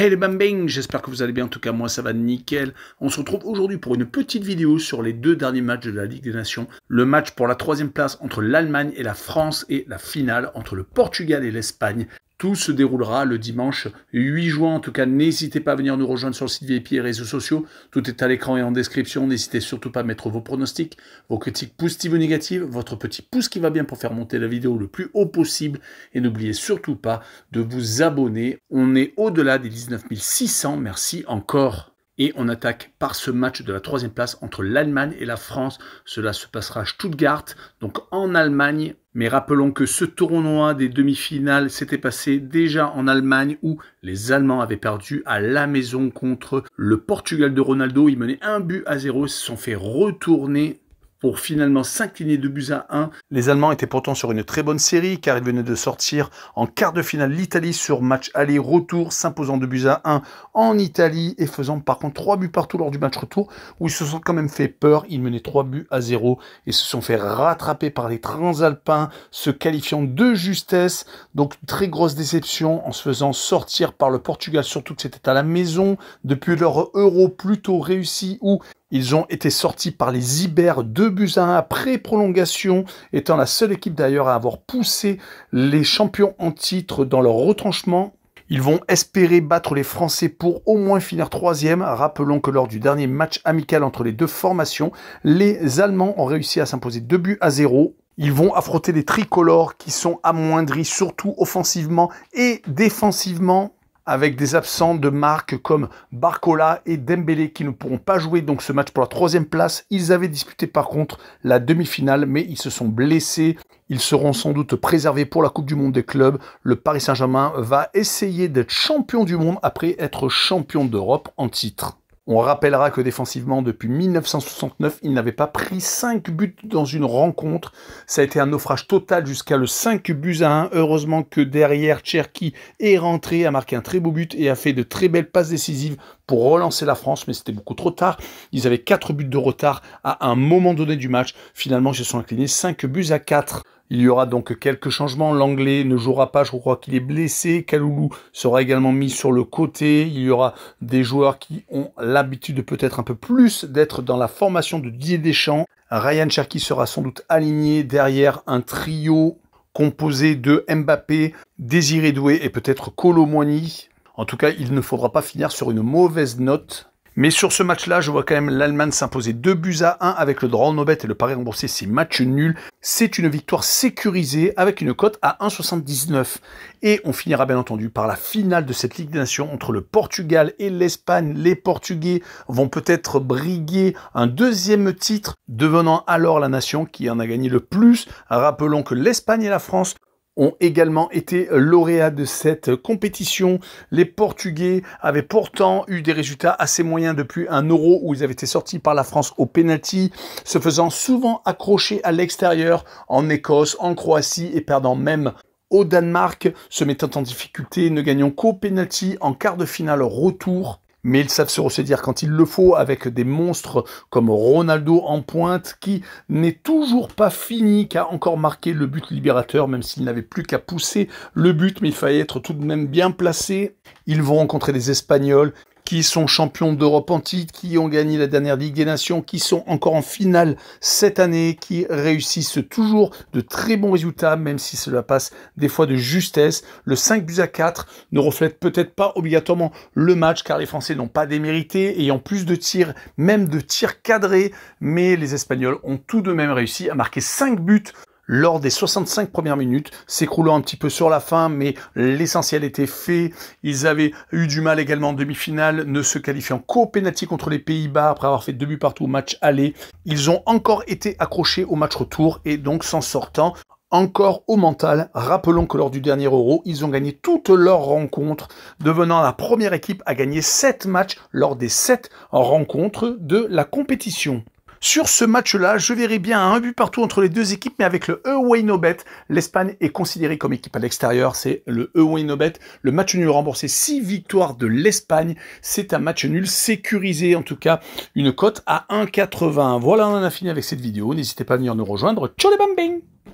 Hey les bambing, j'espère que vous allez bien, en tout cas moi ça va nickel. On se retrouve aujourd'hui pour une petite vidéo sur les deux derniers matchs de la Ligue des Nations. Le match pour la 3e place entre l'Allemagne et la France et la finale entre le Portugal et l'Espagne. Tout se déroulera le dimanche 8 juin. En tout cas, n'hésitez pas à venir nous rejoindre sur le site VIP et réseaux sociaux. Tout est à l'écran et en description. N'hésitez surtout pas à mettre vos pronostics, vos critiques positives ou négatives, votre petit pouce qui va bien pour faire monter la vidéo le plus haut possible. Et n'oubliez surtout pas de vous abonner. On est au-delà des 19 600. Merci encore. Et on attaque par ce match de la 3e place entre l'Allemagne et la France. Cela se passera à Stuttgart, donc en Allemagne. Mais rappelons que ce tournoi des demi-finales s'était passé déjà en Allemagne où les Allemands avaient perdu à la maison contre le Portugal de Ronaldo. Ils menaient 1-0, ils se sont fait retourner pour finalement s'incliner 2-1. Les Allemands étaient pourtant sur une très bonne série car ils venaient de sortir en quart de finale l'Italie sur match aller-retour, s'imposant 2-1 en Italie et faisant par contre 3 buts partout lors du match retour où ils se sont quand même fait peur. Ils menaient 3-0 et se sont fait rattraper par les Transalpins, se qualifiant de justesse. Donc très grosse déception en se faisant sortir par le Portugal, surtout que c'était à la maison depuis leur Euro plutôt réussi où ils ont été sortis par les Ibères 2-1 après prolongation, étant la seule équipe d'ailleurs à avoir poussé les champions en titre dans leur retranchement. Ils vont espérer battre les Français pour au moins finir 3e. Rappelons que lors du dernier match amical entre les deux formations, les Allemands ont réussi à s'imposer 2-0. Ils vont affronter les tricolores qui sont amoindris surtout offensivement et défensivement, avec des absents de marque comme Barcola et Dembélé qui ne pourront pas jouer donc ce match pour la 3e place. Ils avaient disputé par contre la demi-finale, mais ils se sont blessés. Ils seront sans doute préservés pour la Coupe du Monde des clubs. Le Paris Saint-Germain va essayer d'être champion du monde après être champion d'Europe en titre. On rappellera que défensivement, depuis 1969, il n'avait pas pris 5 buts dans une rencontre. Ça a été un naufrage total jusqu'à le 5-1. Heureusement que derrière, Cherki est rentré, a marqué un très beau but et a fait de très belles passes décisives pour relancer la France, mais c'était beaucoup trop tard. Ils avaient 4 buts de retard à un moment donné du match. Finalement, ils se sont inclinés 5-4. Il y aura donc quelques changements. L'Anglais ne jouera pas, je crois qu'il est blessé. Kaloulou sera également mis sur le côté. Il y aura des joueurs qui ont l'habitude peut-être un peu plus d'être dans la formation de Didier Deschamps. Ryan Cherki sera sans doute aligné derrière un trio composé de Mbappé, Désiré Doué et peut-être Kolo Muani. En tout cas, il ne faudra pas finir sur une mauvaise note. Mais sur ce match-là, je vois quand même l'Allemagne s'imposer 2-1 avec le draw no bet et le pari remboursé, c'est match nul. C'est une victoire sécurisée avec une cote à 1,79. Et on finira bien entendu par la finale de cette Ligue des Nations entre le Portugal et l'Espagne. Les Portugais vont peut-être briguer un 2e titre, devenant alors la nation qui en a gagné le plus. Rappelons que l'Espagne et la France ont également été lauréats de cette compétition. Les Portugais avaient pourtant eu des résultats assez moyens depuis un Euro où ils avaient été sortis par la France au penalty, se faisant souvent accrocher à l'extérieur en Écosse, en Croatie et perdant même au Danemark, se mettant en difficulté, ne gagnant qu'au penalty en quart de finale retour. Mais ils savent se ressaisir quand il le faut avec des monstres comme Ronaldo en pointe qui n'est toujours pas fini, qui a encore marqué le but libérateur, même s'il n'avait plus qu'à pousser le but, mais il fallait être tout de même bien placé. Ils vont rencontrer des Espagnols qui sont champions d'Europe en titre, qui ont gagné la dernière Ligue des Nations, qui sont encore en finale cette année, qui réussissent toujours de très bons résultats, même si cela passe des fois de justesse. Le 5-4 ne reflète peut-être pas obligatoirement le match, car les Français n'ont pas démérité, ayant plus de tirs, même de tirs cadrés, mais les Espagnols ont tout de même réussi à marquer 5 buts lors des 65 premières minutes, s'écroulant un petit peu sur la fin, mais l'essentiel était fait. Ils avaient eu du mal également en demi-finale, ne se qualifiant qu'au pénalty contre les Pays-Bas, après avoir fait 2 buts partout au match aller. Ils ont encore été accrochés au match retour, et donc s'en sortant encore au mental. Rappelons que lors du dernier Euro, ils ont gagné toutes leurs rencontres, devenant la première équipe à gagner 7 matchs lors des 7 rencontres de la compétition. Sur ce match-là, je verrai bien un but partout entre les deux équipes, mais avec le away no bet. L'Espagne est considérée comme équipe à l'extérieur, c'est le away no bet. Le match nul remboursé, 6 victoires de l'Espagne. C'est un match nul sécurisé, en tout cas, une cote à 1,80. Voilà, on en a fini avec cette vidéo. N'hésitez pas à venir nous rejoindre. Ciao les bambins!